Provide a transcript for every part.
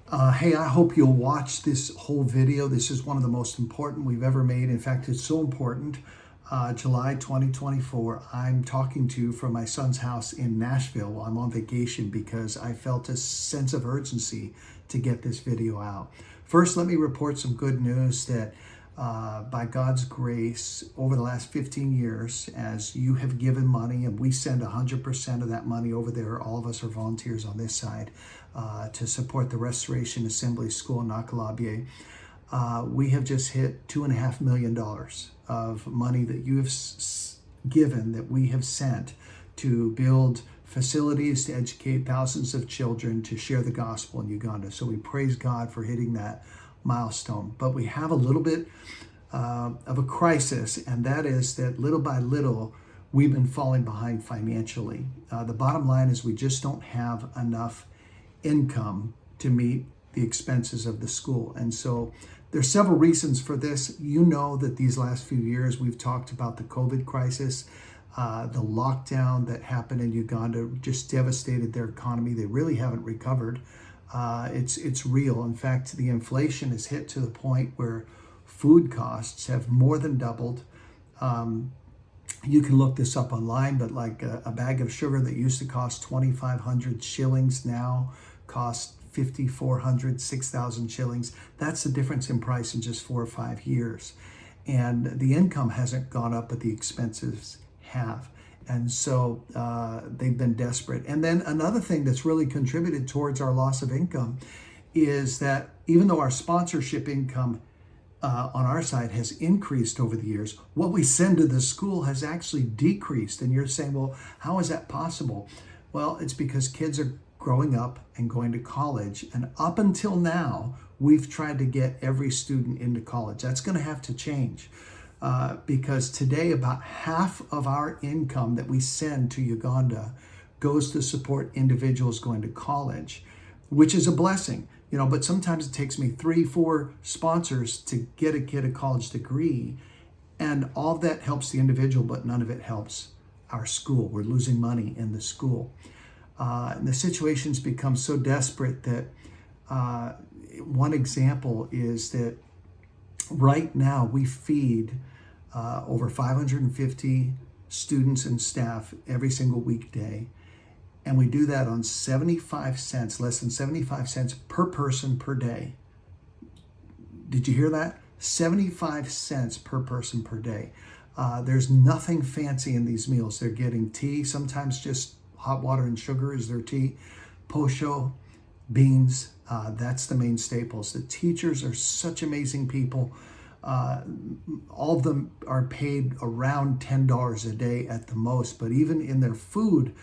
Hey, I hope you'll watch this whole video. This is one of the most important we've ever made. In fact, it's so important. July 2024, I'm talking to you from my son's house in Nashville while I'm on vacation because I felt a sense of urgency to get this video out. First, let me report some good news that by God's grace, over the last 15 years, as you have given money, and we send 100% of that money over there, all of us are volunteers on this side, to support the Restoration Assembly School in Nakalabye. We have just hit $2.5 million of money that you have given, that we have sent to build facilities to educate thousands of children to share the gospel in Uganda. So we praise God for hitting that milestone. But we have a little bit of a crisis, and that is that little by little, we've been falling behind financially. The bottom line is we just don't have enough income to meet the expenses of the school. And so there's several reasons for this. You know that these last few years we've talked about the COVID crisis, the lockdown that happened in Uganda just devastated their economy. They really haven't recovered. It's real. In fact, the inflation has hit to the point where food costs have more than doubled. You can look this up online, but like a bag of sugar that used to cost 2,500 shillings now costs 5,400, 6,000 shillings. That's the difference in price in just 4 or 5 years. And the income hasn't gone up, but the expenses have. And so they've been desperate. And then another thing that's really contributed towards our loss of income is that even though our sponsorship income on our side has increased over the years, what we send to the school has actually decreased. And you're saying, well, how is that possible? Well, it's because kids are growing up and going to college. And up until now, we've tried to get every student into college. That's going to have to change because today about half of our income that we send to Uganda goes to support individuals going to college, which is a blessing. But sometimes it takes me 3-4 sponsors to get a kid a college degree, and all of that helps the individual, but none of it helps our school. We're losing money in the school. And the situation's become so desperate that one example is that right now we feed over 550 students and staff every single weekday. And we do that on 75 cents, less than 75 cents per person per day. Did you hear that? 75 cents per person per day. There's nothing fancy in these meals. They're getting tea, sometimes just hot water and sugar is their tea, posho, beans. That's the main staples. The teachers are such amazing people. All of them are paid around $10 a day at the most, but even in their food,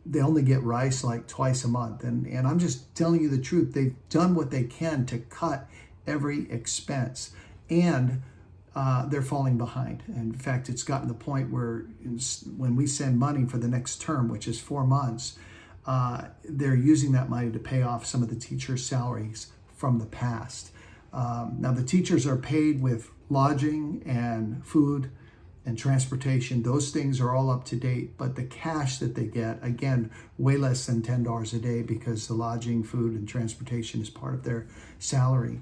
they only get rice like twice a month. And I'm just telling you the truth. They've done what they can to cut every expense. And they're falling behind. In fact, it's gotten to the point where when we send money for the next term, which is 4 months, they're using that money to pay off some of the teachers' salaries from the past. Now, the teachers are paid with lodging and food and transportation. Those things are all up to date, but the cash that they get, again, way less than $10 a day because the lodging, food, and transportation is part of their salary.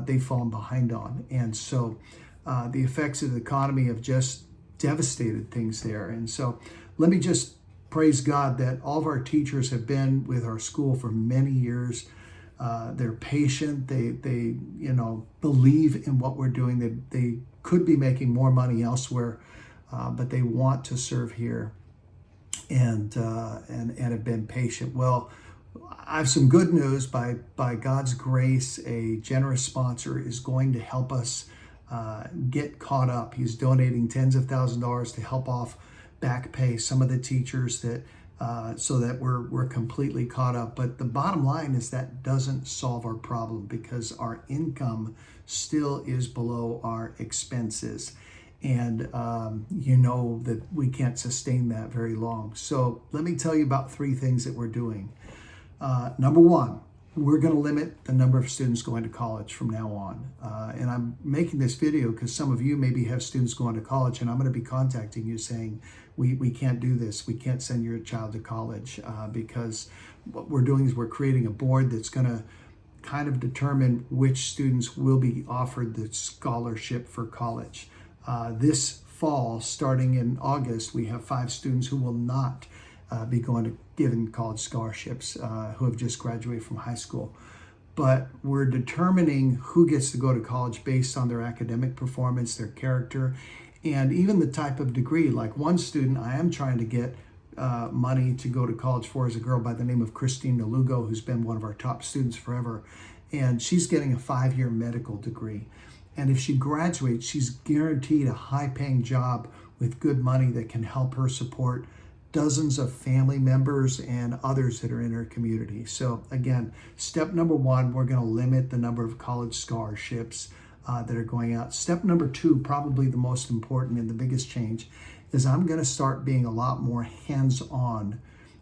They've fallen behind on. And so the effects of the economy have just devastated things there. And so let me just praise God that all of our teachers have been with our school for many years. They're patient. They believe in what we're doing. They could be making more money elsewhere, but they want to serve here and have been patient. Well, I have some good news. By God's grace, a generous sponsor is going to help us get caught up. He's donating tens of thousands of dollars to help off back pay some of the teachers that so that we're completely caught up. But the bottom line is that doesn't solve our problem because our income still is below our expenses. And you know that we can't sustain that very long. So let me tell you about 3 things that we're doing. Number 1, we're going to limit the number of students going to college from now on. And I'm making this video because some of you maybe have students going to college, and I'm going to be contacting you saying, we can't do this. We can't send your child to college because what we're doing is we're creating a board that's going to kind of determine which students will be offered the scholarship for college. This fall, starting in August, we have 5 students who will not be going to given college scholarships who have just graduated from high school. But we're determining who gets to go to college based on their academic performance, their character, and even the type of degree. Like one student I am trying to get money to go to college for is a girl by the name of Christine Nalugo, who's been one of our top students forever. And she's getting a 5-year medical degree. And if she graduates, she's guaranteed a high-paying job with good money that can help her support dozens of family members and others that are in her community. So again, step number 1, we're going to limit the number of college scholarships that are going out. Step number 2, probably the most important and the biggest change, is I'm going to start being a lot more hands-on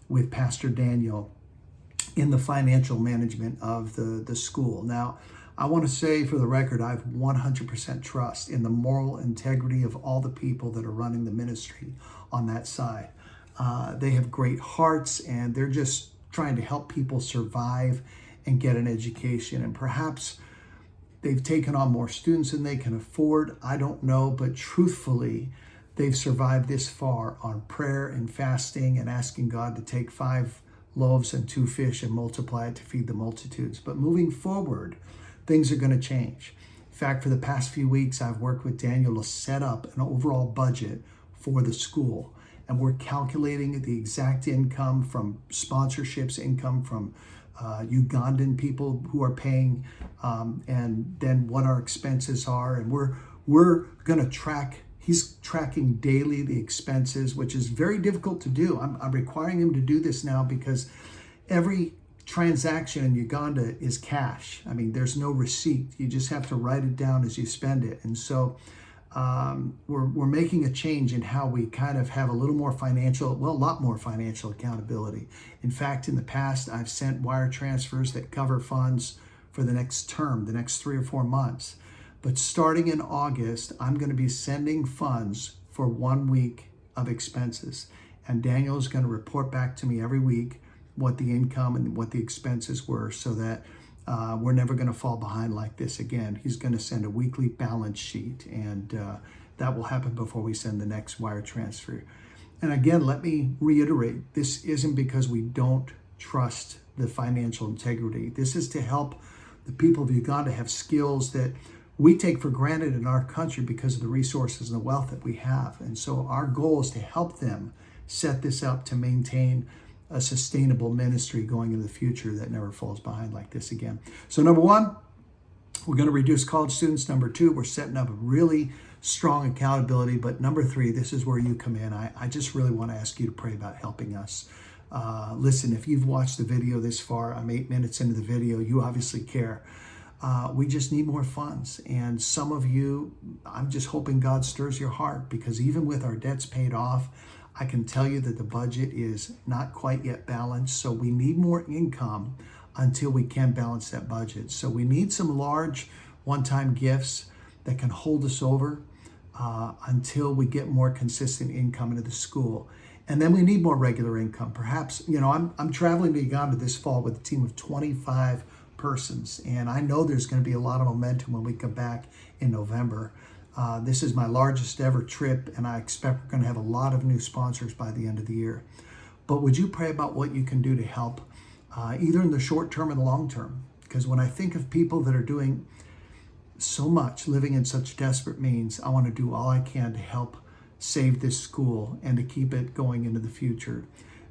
with Pastor Daniel in the financial management of the school. Now, I want to say for the record, I have 100% trust in the moral integrity of all the people that are running the ministry on that side. They have great hearts, and they're just trying to help people survive and get an education. And perhaps they've taken on more students than they can afford. I don't know, but truthfully, they've survived this far on prayer and fasting and asking God to take 5 loaves and 2 fish and multiply it to feed the multitudes. But moving forward, things are going to change. In fact, for the past few weeks, I've worked with Daniel to set up an overall budget for the school. And we're calculating the exact income from sponsorships, income from Ugandan people who are paying, and then what our expenses are. And we're going to track. He's tracking daily the expenses, which is very difficult to do. I'm requiring him to do this now because every transaction in Uganda is cash. I mean, there's no receipt. You just have to write it down as you spend it. And so we're making a change in how we kind of have a lot more financial accountability. In fact, in the past, I've sent wire transfers that cover funds for the next term, the next 3 or 4 months. But starting in August, I'm going to be sending funds for 1 week of expenses. And Daniel is going to report back to me every week what the income and what the expenses were, so that we're never going to fall behind like this again. He's going to send a weekly balance sheet, and that will happen before we send the next wire transfer. And again, let me reiterate, this isn't because we don't trust the financial integrity. This is to help the people of Uganda have skills that we take for granted in our country because of the resources and the wealth that we have. And so our goal is to help them set this up to maintain a sustainable ministry going into the future that never falls behind like this again. So number 1, we're going to reduce college students. Number 2, we're setting up a really strong accountability. But number 3, this is where you come in. I just really want to ask you to pray about helping us. Listen, if you've watched the video this far, I'm 8 minutes into the video, you obviously care. We just need more funds. And some of you, I'm just hoping God stirs your heart, because even with our debts paid off, I can tell you that the budget is not quite yet balanced. So we need more income until we can balance that budget. So we need some large one-time gifts that can hold us over until we get more consistent income into the school. And then we need more regular income. Perhaps, I'm traveling to Uganda this fall with a team of 25 persons. And I know there's going to be a lot of momentum when we come back in November. This is my largest ever trip, and I expect we're going to have a lot of new sponsors by the end of the year. But would you pray about what you can do to help, either in the short term and the long term? Because when I think of people that are doing so much, living in such desperate means, I want to do all I can to help save this school and to keep it going into the future.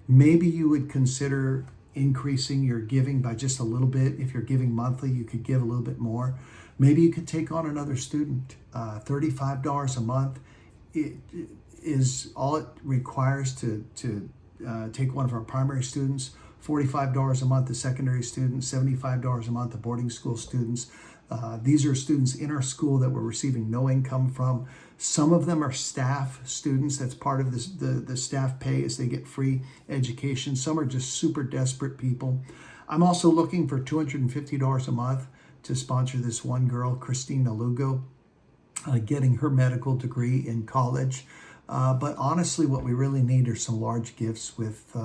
Maybe you would consider increasing your giving by just a little bit. If you're giving monthly, you could give a little bit more. Maybe you could take on another student. $35 a month is all it requires to take one of our primary students. $45 a month, the secondary students. $75 a month, the boarding school students. These are students in our school that we're receiving no income from. Some of them are staff students. That's part of this, the staff pay as they get free education. Some are just super desperate people. I'm also looking for $250 a month to sponsor this one girl, Christine Nalugo, getting her medical degree in college. But honestly, what we really need are some large gifts with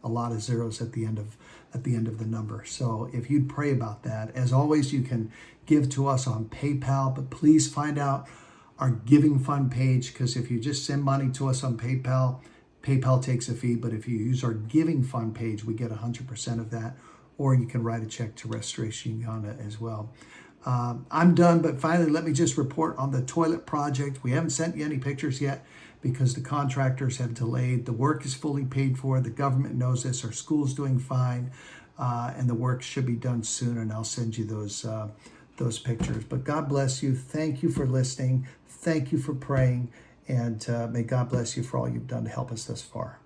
a lot of zeros at the end of the number. So if you'd pray about that. As always, you can give to us on PayPal, but please find out our Giving Fund page, because if you just send money to us on PayPal, PayPal takes a fee, but if you use our Giving Fund page, we get 100% of that, or you can write a check to Restoration Uganda as well. I'm done, but finally, let me just report on the toilet project. We haven't sent you any pictures yet because the contractors have delayed. The work is fully paid for. The government knows this. Our school's doing fine, and the work should be done soon, and I'll send you those pictures. But God bless you. Thank you for listening. Thank you for praying, and may God bless you for all you've done to help us thus far.